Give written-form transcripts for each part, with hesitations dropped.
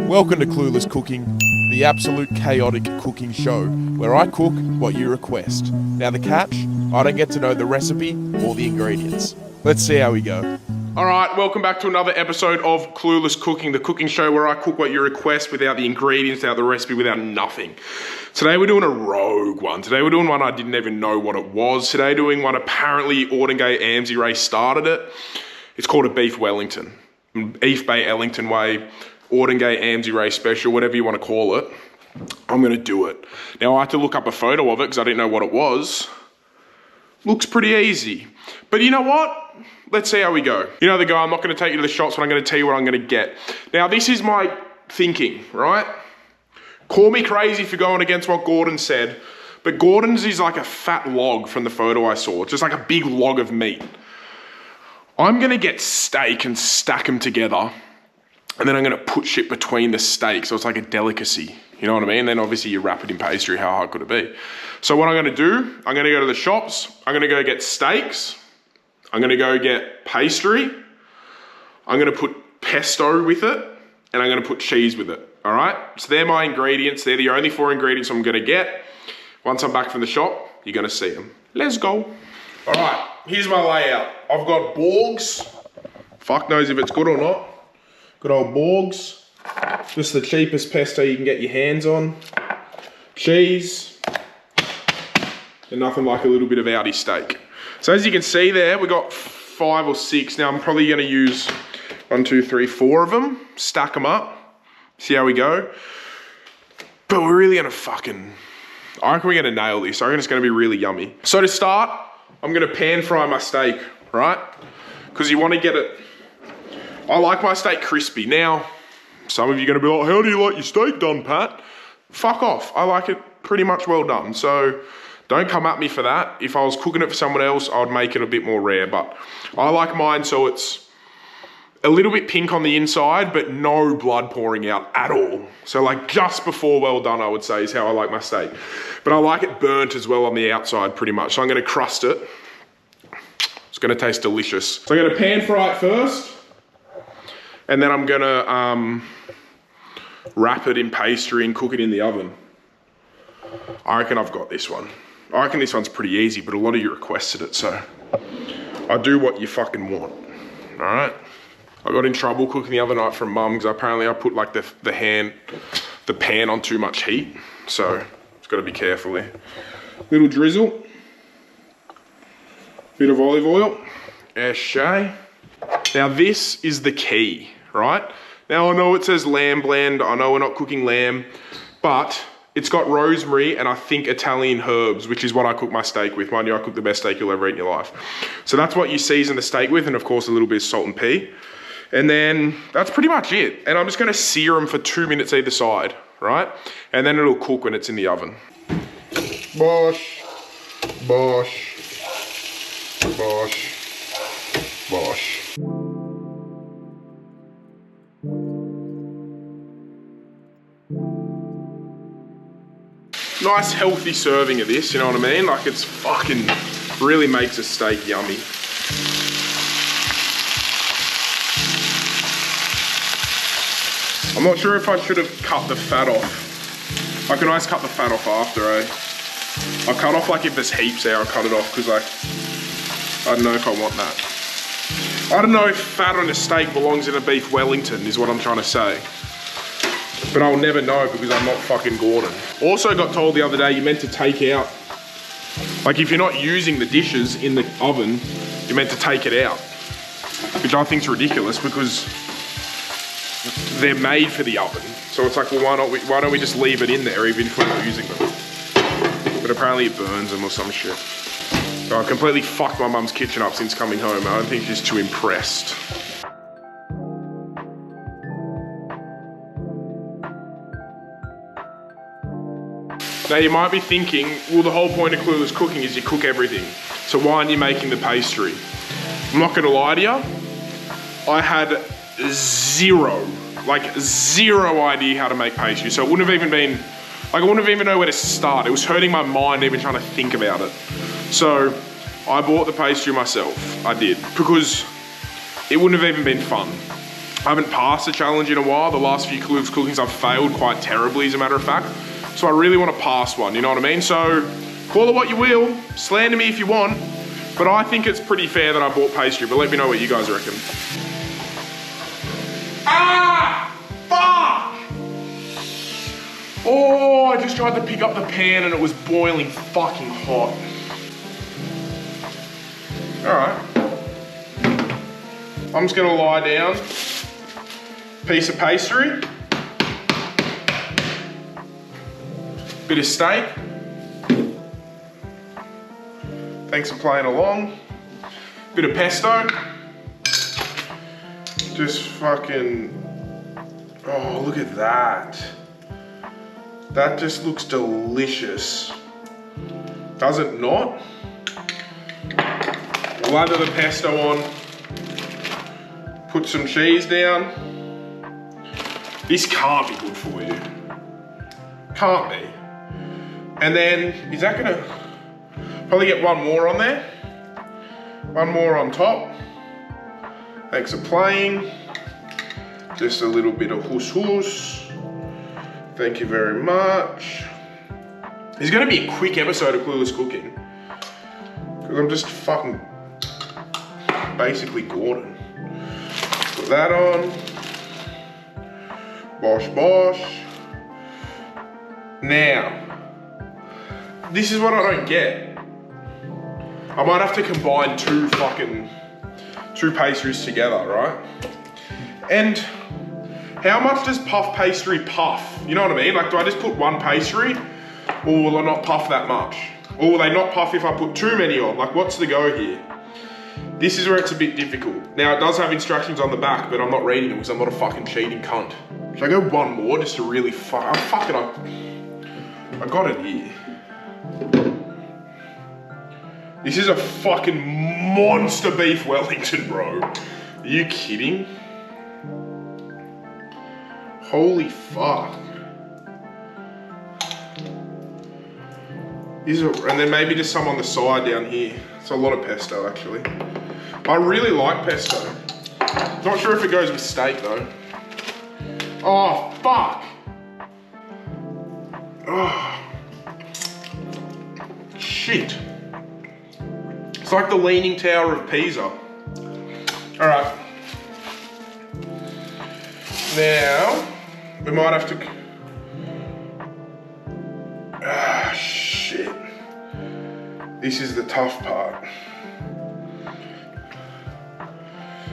Welcome to Clueless Cooking, the absolute chaotic cooking show where I cook what you request. Now the catch, I don't get to know the recipe or the ingredients. Let's see how we go. Alright, welcome back to another episode of Clueless Cooking, the cooking show where I cook what you request without the ingredients, without the recipe, without nothing. Today we're doing a rogue one. Today we're doing one I didn't even know what it was. Today doing one apparently Gordon Ramsay started it. It's called a Beef Wellington. Beef Wellington way. Gordon Ramsay special, whatever you want to call it. I'm going to do it. Now I had to look up a photo of it because I didn't know what it was. Looks pretty easy. But you know what? Let's see how we go. You know the guy, I'm not going to take you to the shops, but I'm going to tell you what I'm going to get. Now this is my thinking, right? Call me crazy for going against what Gordon said, but Gordon's is like a fat log from the photo I saw. Just like a big log of meat. I'm going to get steak and stack them together. And then I'm going to put shit between the steak, so it's like a delicacy. You know what I mean? And then obviously you wrap it in pastry. How hard could it be? So what I'm going to do, I'm going to go to the shops. I'm going to go get steaks. I'm going to go get pastry. I'm going to put pesto with it. And I'm going to put cheese with it. All right? So they're my ingredients. They're the only 4 ingredients I'm going to get. Once I'm back from the shop, you're going to see them. Let's go. All right. Here's my layout. I've got Borgs. Fuck knows if it's good or not. Good old Borgs, just the cheapest pesto you can get your hands on. Cheese, and nothing like a little bit of Audi steak. So as you can see there, we got 5 or 6. Now I'm probably gonna use 1, 2, 3, 4 of them, stack them up, see how we go. But we're really gonna I reckon we're gonna nail this. I reckon it's gonna be really yummy. So to start, I'm gonna pan fry my steak, right? Because you wanna get it, I like my steak crispy. Now, some of you are going to be like, how do you like your steak done, Pat? Fuck off. I like it pretty much well done. So don't come at me for that. If I was cooking it for someone else, I would make it a bit more rare. But I like mine so it's a little bit pink on the inside, but no blood pouring out at all. So like just before well done, I would say, is how I like my steak. But I like it burnt as well on the outside pretty much. So I'm going to crust it. It's going to taste delicious. So I'm going to pan fry it first. And then I'm gonna wrap it in pastry and cook it in the oven. I reckon I've got this one. I reckon this one's pretty easy, but a lot of you requested it, so I do what you fucking want, all right? I got in trouble cooking the other night from mum because apparently I put like the pan on too much heat, so just gotta be careful there. Little drizzle, bit of olive oil, shay. Now this is the key, right? Now I know it says lamb blend, I know we're not cooking lamb, but it's got rosemary and I think Italian herbs, which is what I cook my steak with. Mind you, I cook the best steak you'll ever eat in your life. So that's what you season the steak with, and of course a little bit of salt and pea. And then that's pretty much it. And I'm just gonna sear them for 2 minutes either side, right? And then it'll cook when it's in the oven. Bosh, bosh, bosh, bosh. Nice healthy serving of this, you know what I mean? Like it's fucking, really makes a steak yummy. I'm not sure if I should have cut the fat off. I can always cut the fat off after, eh? I'll cut off like if there's heaps there, I'll cut it off because like, I don't know if I want that. I don't know if fat on a steak belongs in a Beef Wellington is what I'm trying to say. But I'll never know because I'm not fucking Gordon. Also got told the other day you're meant to take out, like if you're not using the dishes in the oven, you're meant to take it out. Which I think's ridiculous because they're made for the oven. So it's like, well, why don't we just leave it in there even if we're not using them? But apparently it burns them or some shit. So I've completely fucked my mum's kitchen up since coming home. I don't think she's too impressed. Now you might be thinking, well, the whole point of Clueless Cooking is you cook everything. So why aren't you making the pastry? I'm not gonna lie to you. I had zero idea how to make pastry. So it wouldn't have even been, like I wouldn't have even known where to start. It was hurting my mind even trying to think about it. So I bought the pastry myself, I did, because it wouldn't have even been fun. I haven't passed a challenge in a while. The last few clueless cookings I've failed quite terribly, as a matter of fact. So I really want to pass one, you know what I mean? So call it what you will, slander me if you want, but I think it's pretty fair that I bought pastry, but let me know what you guys reckon. Ah! Fuck! Oh, I just tried to pick up the pan and it was boiling fucking hot. All right. I'm just gonna lie down. Piece of pastry. Bit of steak. Thanks for playing along. Bit of pesto. Just fucking, oh, look at that. That just looks delicious. Does it not? Lather the pesto on. Put some cheese down. This can't be good for you. Can't be. And then, is that gonna, probably get one more on there. One more on top. Thanks for playing. Just a little bit of hus. Thank you very much. It's gonna be a quick episode of Clueless Cooking. Because I'm just fucking basically Gordon. Put that on. Bosh bosh. Now, this is what I don't get. I might have to combine two pastries together, right? And how much does puff pastry puff? You know what I mean? Like, do I just put one pastry, or will I not puff that much? Or will they not puff if I put too many on? Like, what's the go here? This is where it's a bit difficult. Now, it does have instructions on the back, but I'm not reading them because I'm not a fucking cheating cunt. Should I go one more just to really fuck it up? I got it here. This is a fucking monster Beef Wellington, bro. Are you kidding? Holy fuck. And then maybe just some on the side down here. It's a lot of pesto, actually. I really like pesto. Not sure if it goes with steak, though. Oh, fuck. Oh. Shit. It's like the Leaning Tower of Pisa. All right. Now, we might have to... Ah, shit. This is the tough part.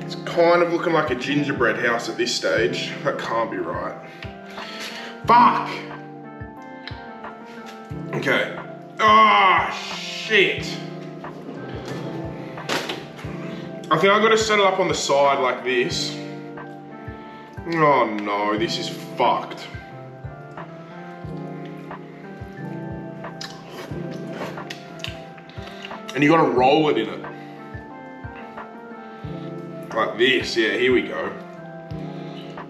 It's kind of looking like a gingerbread house at this stage. That can't be right. Fuck! Okay. Ah, shit. I think I've got to set it up on the side like this. Oh no, this is fucked. And you got to roll it in it. Like this, yeah, here we go.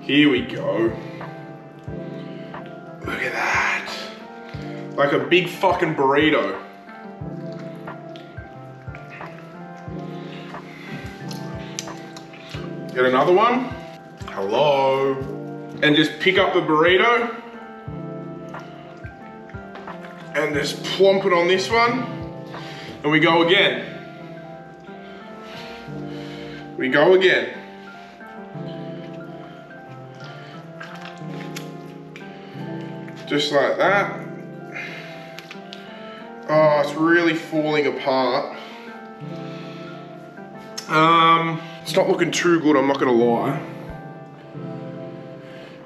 Here we go. Look at that. Like a big fucking burrito. Get another one. Hello. And just pick up the burrito. And just plomp it on this one. And we go again. We go again. Just like that. Oh, it's really falling apart. It's not looking too good, I'm not gonna lie.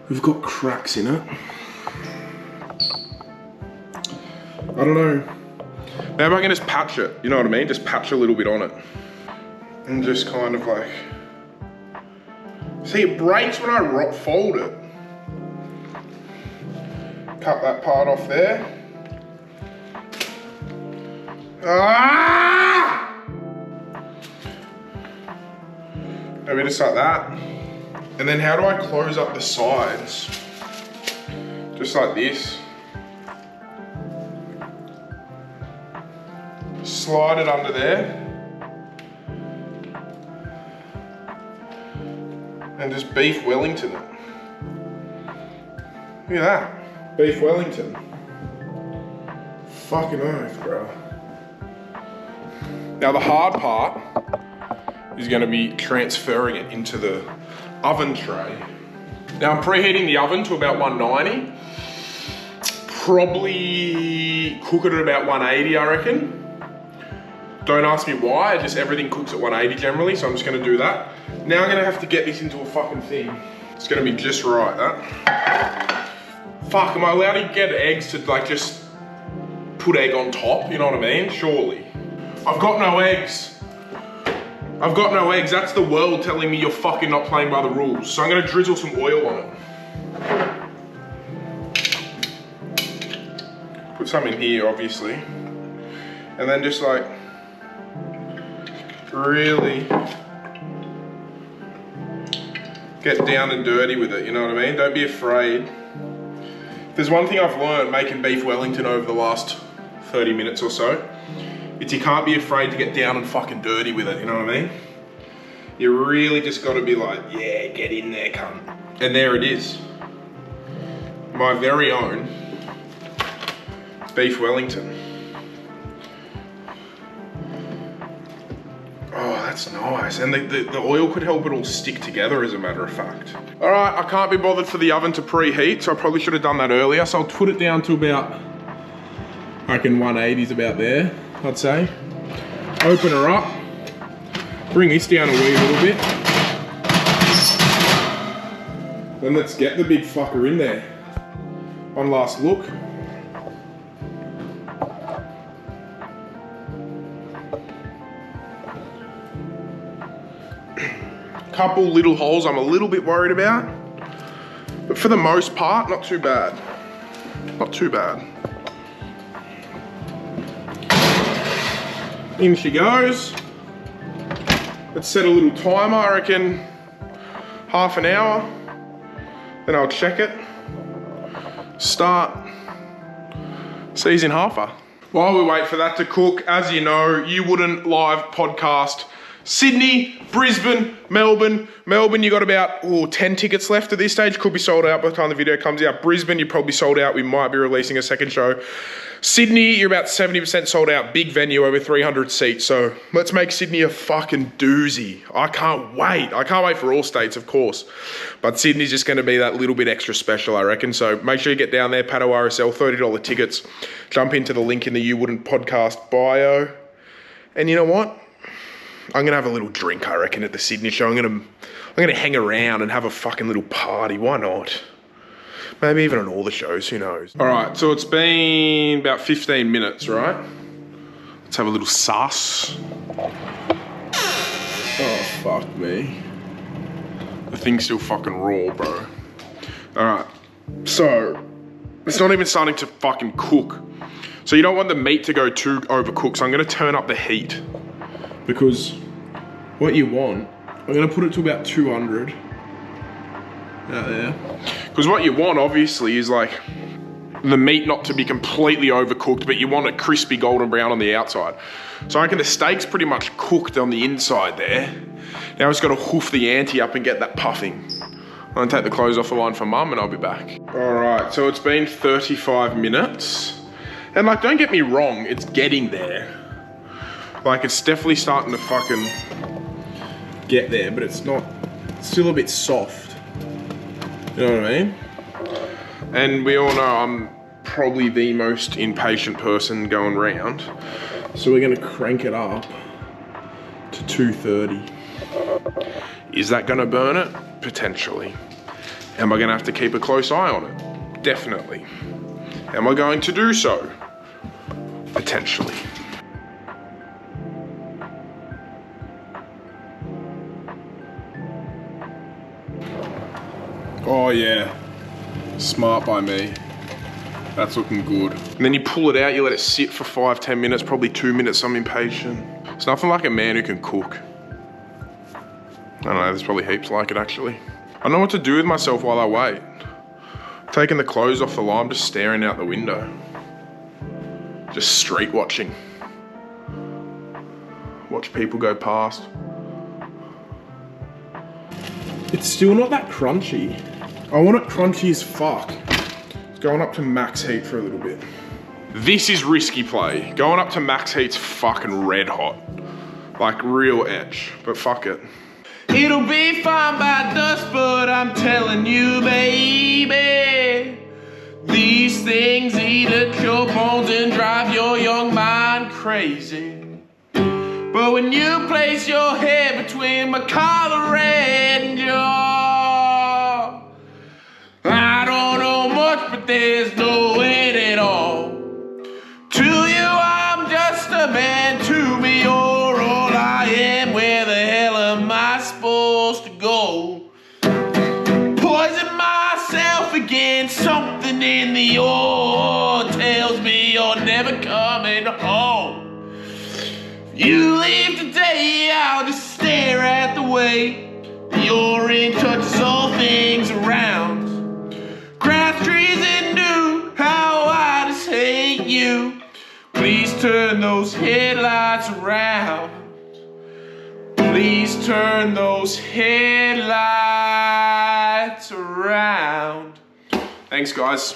We've got cracks in it. I don't know. Maybe I can just patch it, you know what I mean? Just patch a little bit on it. And just kind of like... See, it breaks when I fold it. Cut that part off there. Ah! Maybe just like that. And then how do I close up the sides? Just like this. Slide it under there. and just Beef Wellington it. Look at that. Beef Wellington. Fucking oath, bro. Now the hard part is gonna be transferring it into the oven tray. Now I'm preheating the oven to about 190. Probably cook it at about 180, I reckon. Don't ask me why, just everything cooks at 180 generally, so I'm just gonna do that. Now I'm gonna have to get this into a fucking thing. It's gonna be just right, that. Fuck, am I allowed to get eggs to like just put egg on top, you know what I mean? Surely. I've got no eggs. I've got no eggs, that's the world telling me you're fucking not playing by the rules. So I'm gonna drizzle some oil on it. Put some in here, obviously. And then just like, really get down and dirty with it, you know what I mean? Don't be afraid. If there's one thing I've learned making Beef Wellington over the last 30 minutes or so, it's you can't be afraid to get down and fucking dirty with it, you know what I mean? You really just gotta be like, yeah, get in there, cunt. And there it is. My very own Beef Wellington. Oh, that's nice. And the oil could help it all stick together, as a matter of fact. All right, I can't be bothered for the oven to preheat, so I probably should have done that earlier. So I'll put it down to about, I reckon 180 is about there, I'd say. Open her up. Bring this down a wee little bit. Then let's get the big fucker in there. One last look. Couple little holes I'm a little bit worried about, but for the most part, not too bad. Not too bad. In she goes. Let's set a little timer, I reckon half an hour. Then I'll check it. Start season halfer. While we wait for that to cook, as you know, You Wouldn't live podcast. Sydney, Brisbane, Melbourne. Melbourne, you got about 10 tickets left at this stage. Could be sold out by the time the video comes out. Brisbane, you're probably sold out. We might be releasing a second show. Sydney, you're about 70% sold out. Big venue, over 300 seats. So let's make Sydney a fucking doozy. I can't wait. I can't wait for all states, of course. But Sydney's just going to be that little bit extra special, I reckon. So make sure you get down there. Pato RSL, $30 tickets. Jump into the link in the You Wouldn't podcast bio. And you know what? I'm gonna have a little drink, I reckon, at the Sydney show. I'm gonna hang around and have a fucking little party. Why not? Maybe even on all the shows, who knows? All right, so it's been about 15 minutes, right? Let's have a little sus. Oh, fuck me. The thing's still fucking raw, bro. All right, so it's not even starting to fucking cook. So you don't want the meat to go too overcooked, so I'm gonna turn up the heat. Because what you want, I'm gonna put it to about 200 out there. Because what you want, obviously, is like the meat not to be completely overcooked, but you want it crispy golden brown on the outside. So I reckon the steak's pretty much cooked on the inside there. Now I've just gotta hoof the ante up and get that puffing. I'm gonna take the clothes off the line for mum and I'll be back. All right, so it's been 35 minutes. And like, don't get me wrong, it's getting there. Like, it's definitely starting to fucking get there, but it's not, it's still a bit soft. You know what I mean? And we all know I'm probably the most impatient person going round. So we're gonna crank it up to 230. Is that gonna burn it? Potentially. Am I gonna have to keep a close eye on it? Definitely. Am I going to do so? Potentially. Oh yeah, smart by me. That's looking good. And then you pull it out, you let it sit for 5-10 minutes, probably 2 minutes, I'm impatient. It's nothing like a man who can cook. I don't know, there's probably heaps like it actually. I don't know what to do with myself while I wait. Taking the clothes off the line, just staring out the window. Just street watching. Watch people go past. It's still not that crunchy. I want it crunchy as fuck. It's going up to max heat for a little bit. This is risky play. Going up to max heat's fucking red hot. Like real edge, but fuck it. It'll be fine by dusk, but I'm telling you, baby, these things eat at your bones and drive your young mind crazy. But when you place your head between my collar and jaw, I don't know much, but there's no end at all. To you, I'm just a man. To me, you're all I am. Where the hell am I supposed to go? Poison myself against something in the air tells me you're never coming home. You leave today, I'll just stare at the way you're in touch all things around. Grass, trees, and dew, how I just hate you. Please turn those headlights around. Please turn those headlights around. Thanks, guys.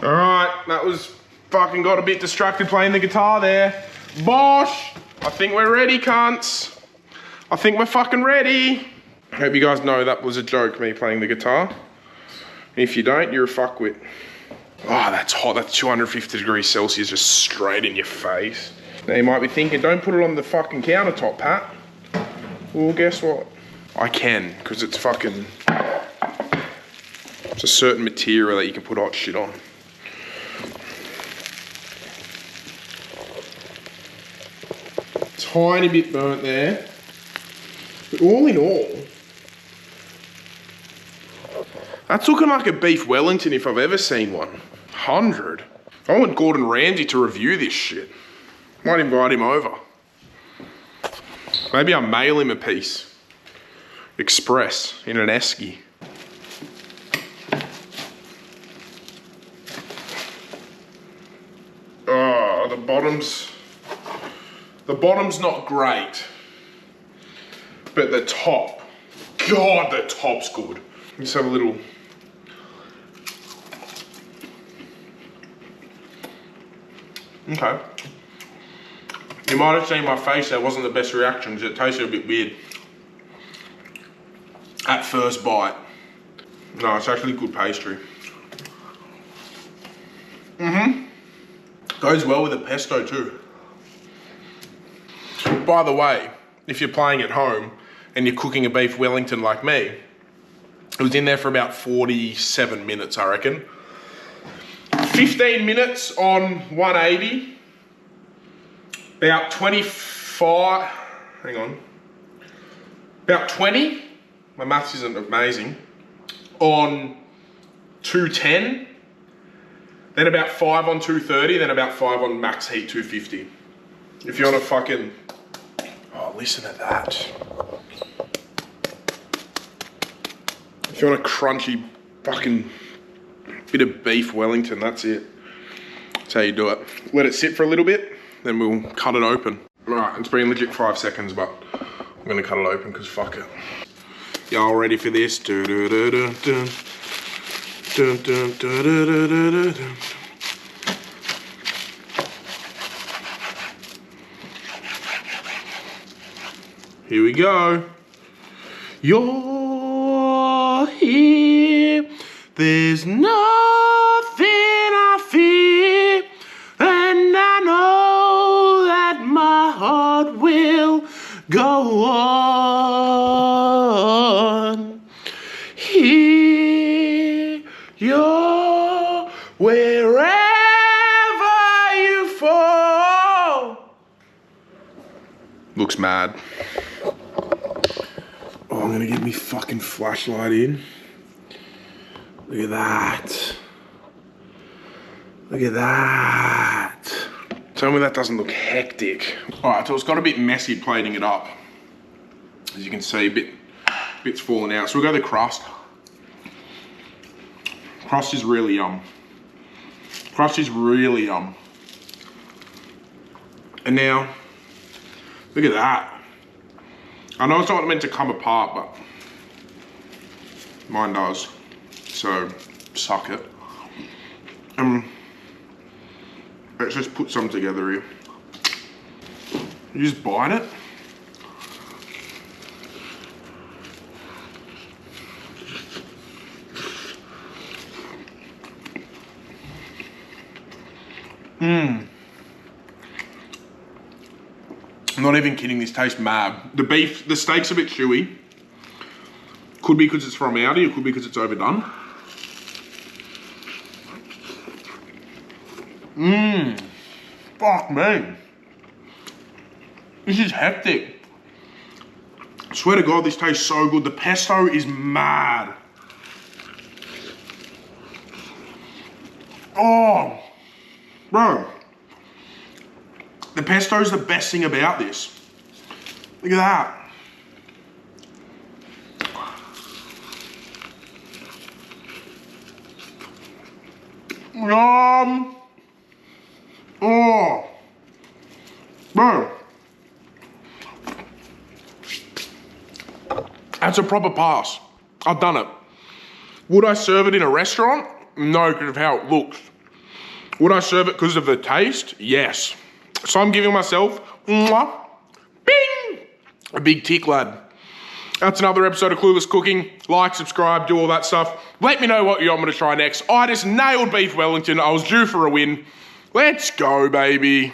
All right, that was fucking got a bit distracted playing the guitar there. Bosh! I think we're ready, cunts. I think we're fucking ready. Hope you guys know that was a joke, me playing the guitar. If you don't, you're a fuckwit. Oh, that's hot. That's 250 degrees Celsius just straight in your face. Now you might be thinking, don't put it on the fucking countertop, Pat. Well, guess what? I can, because it's fucking... It's a certain material that you can put hot shit on. Tiny bit burnt there. But all in all, that's looking like a Beef Wellington if I've ever seen one. 100. I want Gordon Ramsay to review this shit. Might invite him over. Maybe I'll mail him a piece. Express in an esky. Oh, the bottom's not great. But the top, God, the top's good. Let's have a little. Okay. You might have seen my face, that wasn't the best reaction because it tasted a bit weird. At first bite. No, it's actually good pastry. Goes well with the pesto too. By the way, if you're playing at home and you're cooking a Beef Wellington like me, it was in there for about 47 minutes, I reckon. 15 minutes on 180. About 25, hang on. About 20, my maths isn't amazing, on 210. Then about 5 on 230, then about 5 on max heat 250. If you want to fucking, oh, listen to that. If you want a crunchy fucking bit of Beef Wellington, that's it. That's how you do it. Let it sit for a little bit, then we'll cut it open. All right, it's been legit 5 seconds, but I'm gonna cut it open because fuck it. Y'all ready for this? Here we go. You're here. There's nothing I fear, and I know that my heart will go on. Here you're wherever you fall. Looks mad. Oh, I'm gonna get me fucking flashlight in. Look at that. Look at that. Tell me that doesn't look hectic. All right, so it's got a bit messy plating it up. As you can see, bits falling out. So we'll go the crust. Crust is really yum. Crust is really yum. And now, look at that. I know it's not meant to come apart, but Mine does. So, suck it. Let's just put some together here. You just bite it. I'm not even kidding, this tastes mad. The steak's a bit chewy. Could be because it's from Audi, or could be because it's overdone. Fuck me. This is hectic. I swear to God, this tastes so good. The pesto is mad. Oh, bro. The pesto is the best thing about this. Look at that. Oh, bro. That's a proper pass. I've done it. Would I serve it in a restaurant? No, because of how it looks. Would I serve it because of the taste? Yes. So I'm giving myself, bing, a big tick, lad. That's another episode of Clueless Cooking. Like, subscribe, do all that stuff. Let me know what you want me to try next. I just nailed Beef Wellington. I was due for a win. Let's go, baby.